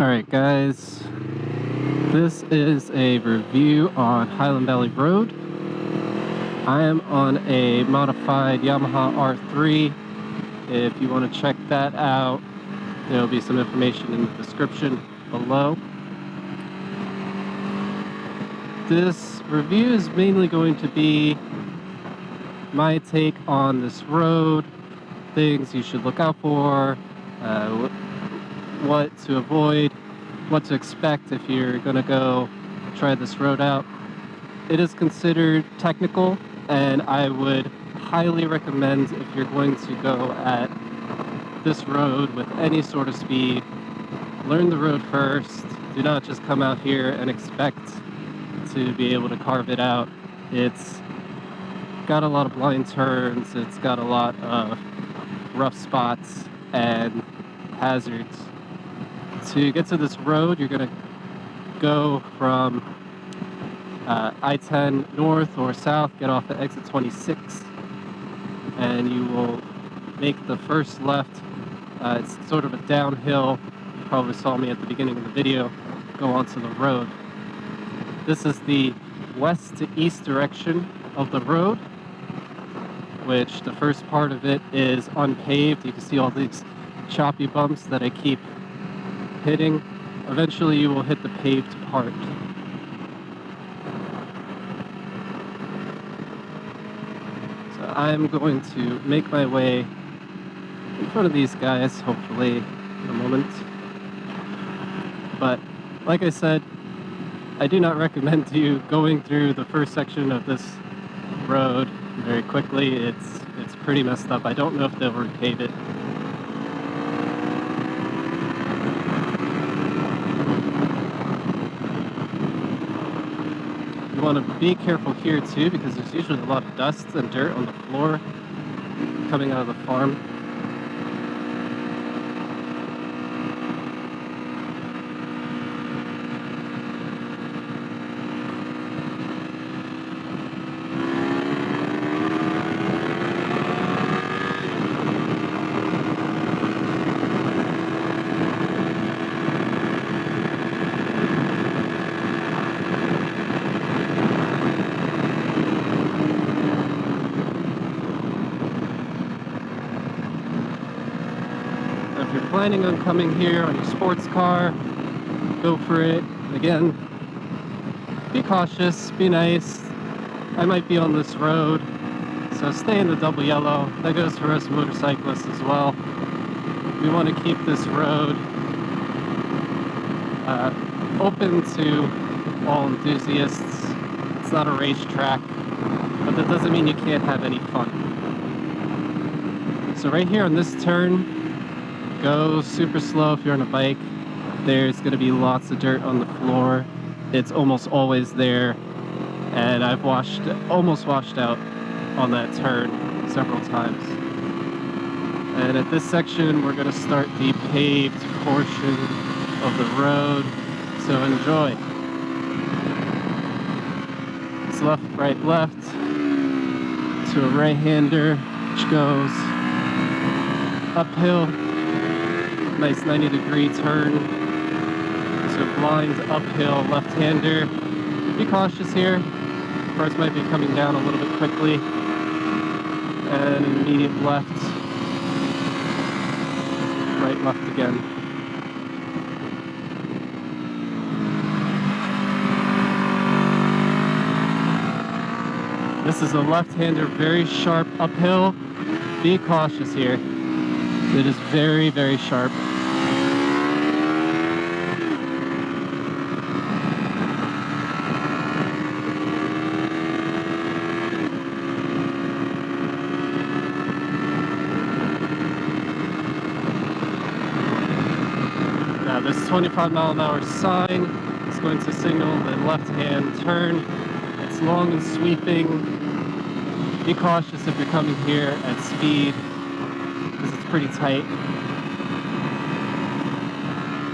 Alright guys, this is a review on Highland Valley Road. I am on a modified Yamaha R3. If you want to check that out, there will be some information in the description below. This review is mainly going to be my take on this road, things you should look out for, what to avoid, what to expect if you're going to go try this road out. It is considered technical, and I would highly recommend, if you're going to go at this road with any sort of speed, learn the road first. Do not just come out here and expect to be able to carve it out. It's got a lot of blind turns, it's got a lot of rough spots and hazards. To get to this road, you're going to go from I-10 north or south, get off at exit 26, and you will make the first left. It's sort of a downhill. You probably saw me at the beginning of the video go onto the road. This is the west to east direction of the road, which the first part of it is unpaved. You can see all these choppy bumps that I keep hitting. Eventually you will hit the paved part. So I'm going to make my way in front of these guys, hopefully in a moment. But like I said, I do not recommend you going through the first section of this road very quickly. It's pretty messed up. I don't know if they'll repave it. You want to be careful here too, because there's usually a lot of dust and dirt on the floor coming out of the farm. If you're planning on coming here on your sports car, go for it. Again, be cautious, be nice. I might be on this road, so stay in the double yellow. That goes for us motorcyclists as well. We want to keep this road open to all enthusiasts. It's not a racetrack, but that doesn't mean you can't have any fun. So right here on this turn, go super slow if you're on a bike. There's going to be lots of dirt on the floor. It's almost always there, and I've almost washed out on that turn several times. And at this section, we're going to start the paved portion of the road, so enjoy. It's left, right, left to a right-hander, which goes uphill. Nice 90-degree turn. So blind uphill left-hander. Be cautious here. Cars might be coming down a little bit quickly. And an immediate left. Right, left again. This is a left-hander, very sharp uphill. Be cautious here. It is very, very sharp. Now this 25-mile-an-hour sign is going to signal the left-hand turn. It's long and sweeping. Be cautious if you're coming here at speed, because it's pretty tight.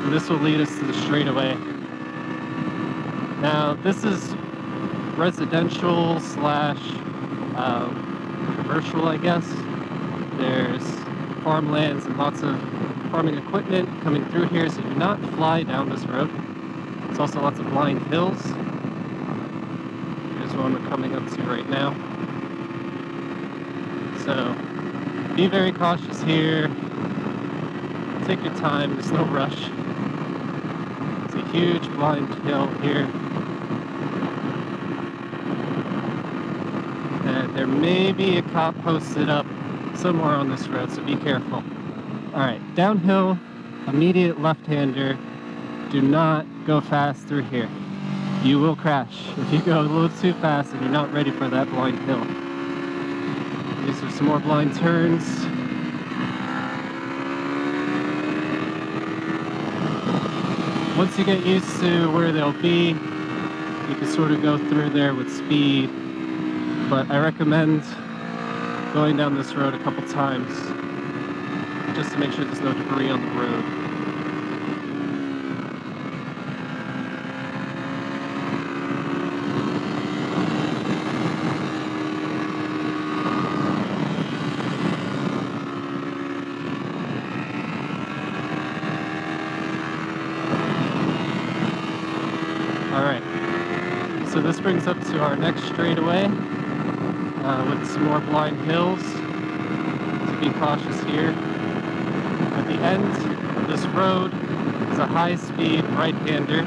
And this will lead us to the straightaway. Now this is residential slash commercial, I guess. There's farmlands and lots of farming equipment coming through here, so do not fly down this road. There's also lots of blind hills. Here's one we're coming up to right now. So be very cautious here. Take your time, there's no rush. It's a huge blind hill here. And there may be a cop posted up somewhere on this road, so be careful. Alright, downhill, immediate left-hander. Do not go fast through here. You will crash if you go a little too fast and you're not ready for that blind hill. These are some more blind turns. Once you get used to where they'll be, you can sort of go through there with speed. But I recommend going down this road a couple times just to make sure there's no debris on the road. Alright, so this brings up to our next straightaway with some more blind hills, so be cautious here. At the end of this road is a high-speed right-hander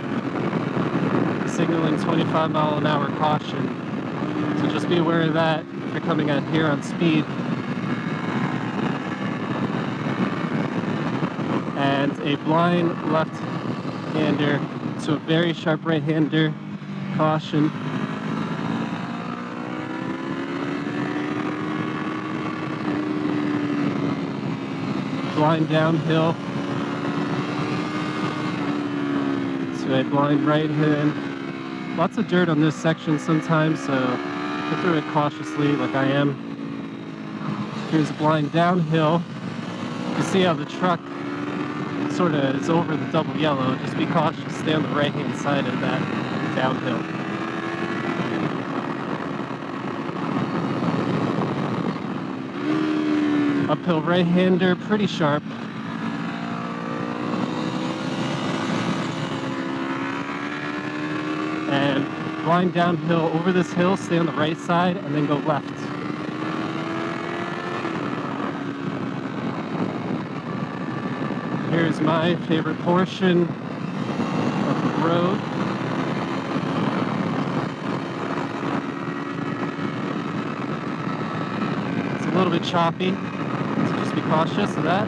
signaling 25-mile-an-hour caution, so just be aware of that if you're coming out here on speed. And a blind left-hander, so a very sharp right-hander, caution. Blind downhill, so a blind right hand. Lots of dirt on this section sometimes, so go through it cautiously like I am. Here's a blind downhill. You can see how the truck sort of is over the double yellow. Just be cautious, stay on the right hand side of that downhill. Uphill right-hander, pretty sharp. And blind downhill over this hill, stay on the right side, and then go left. Here's my favorite portion of the road. It's a little bit choppy. Be cautious of that.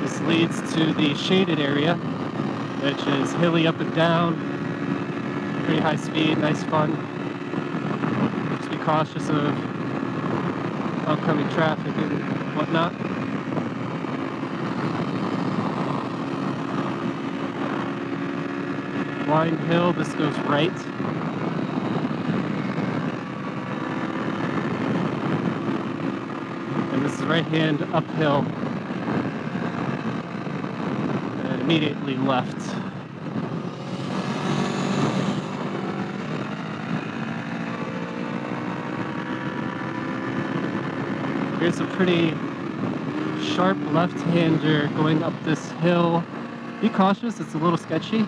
This leads to the shaded area, which is hilly up and down, pretty high speed, nice fun. Just be cautious of oncoming traffic and whatnot. Blind hill, this goes right. And this is right hand uphill. And immediately left. Here's a pretty sharp left-hander going up this hill. Be cautious, it's a little sketchy.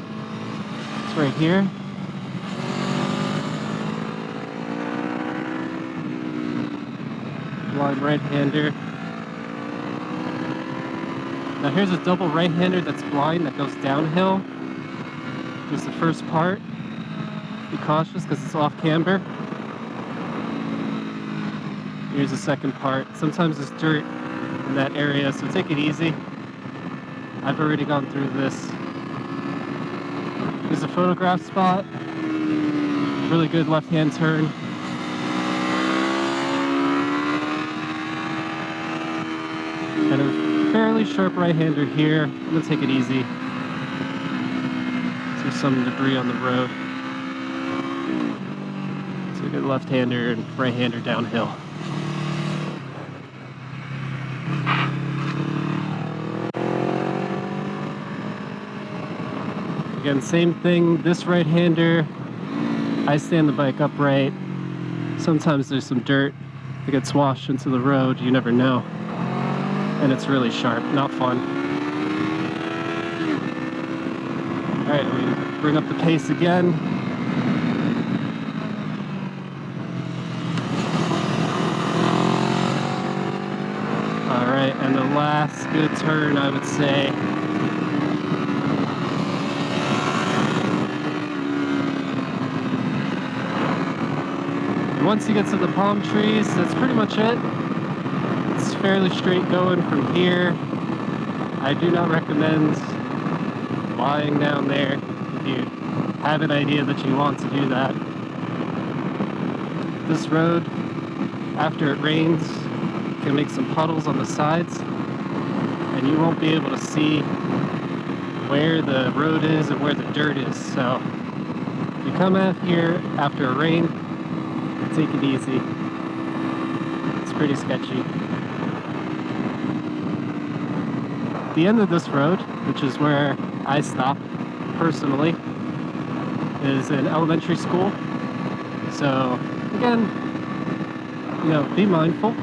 Right here. Blind right-hander. Now here's a double right-hander that's blind that goes downhill. Here's the first part. Be cautious because it's off camber. Here's the second part. Sometimes there's dirt in that area, so take it easy. I've already gone through this. Here's a photograph spot. Really good left-hand turn. And a fairly sharp right-hander here. I'm gonna take it easy. There's some debris on the road. So a good left-hander and right-hander downhill. Again, same thing, this right-hander I stand the bike upright. Sometimes there's some dirt that gets washed into the road, you never know. And it's really sharp, not fun. Alright, we bring up the pace again. Alright, and the last good turn, I would say. Once you get to the palm trees, that's pretty much it. It's fairly straight going from here. I do not recommend lying down there if you have an idea that you want to do that. This road, after it rains, can make some puddles on the sides, and you won't be able to see where the road is and where the dirt is. So if you come out here after a rain, take it easy. It's pretty sketchy. The end of this road, which is where I stop personally, is an elementary school. So again, you know, be mindful.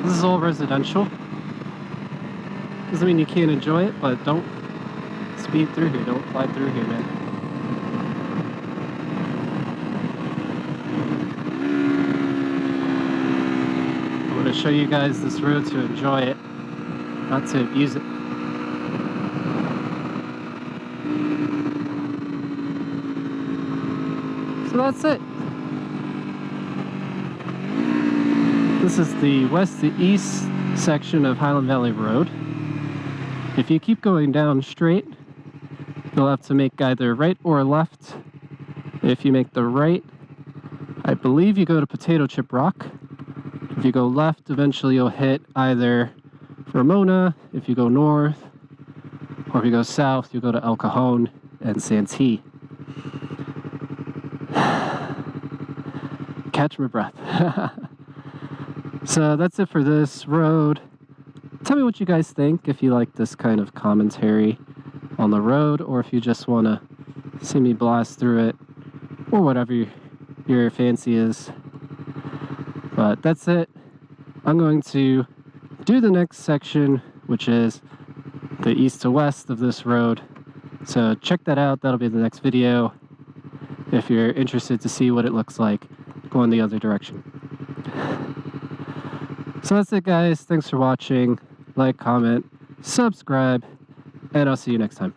This is all residential. Doesn't mean you can't enjoy it, but don't speed through here. Don't fly through here, man. I'm going to show you guys this road to enjoy it, not to abuse it. So that's it. This is the west to east section of Highland Valley Road. If you keep going down straight, you'll have to make either right or left. If you make the right, I believe you go to Potato Chip Rock. If you go left, eventually you'll hit either Ramona. If you go north, or if you go south, you go to El Cajon and Santee. Catch my breath. So that's it for this road. Tell me what you guys think, if you like this kind of commentary on the road, or if you just want to see me blast through it, or whatever your fancy is. But that's it. I'm going to do the next section, which is the east to west of this road. So check that out. That'll be the next video if you're interested to see what it looks like going the other direction. So that's it, guys. Thanks for watching. Like, comment, subscribe, and I'll see you next time.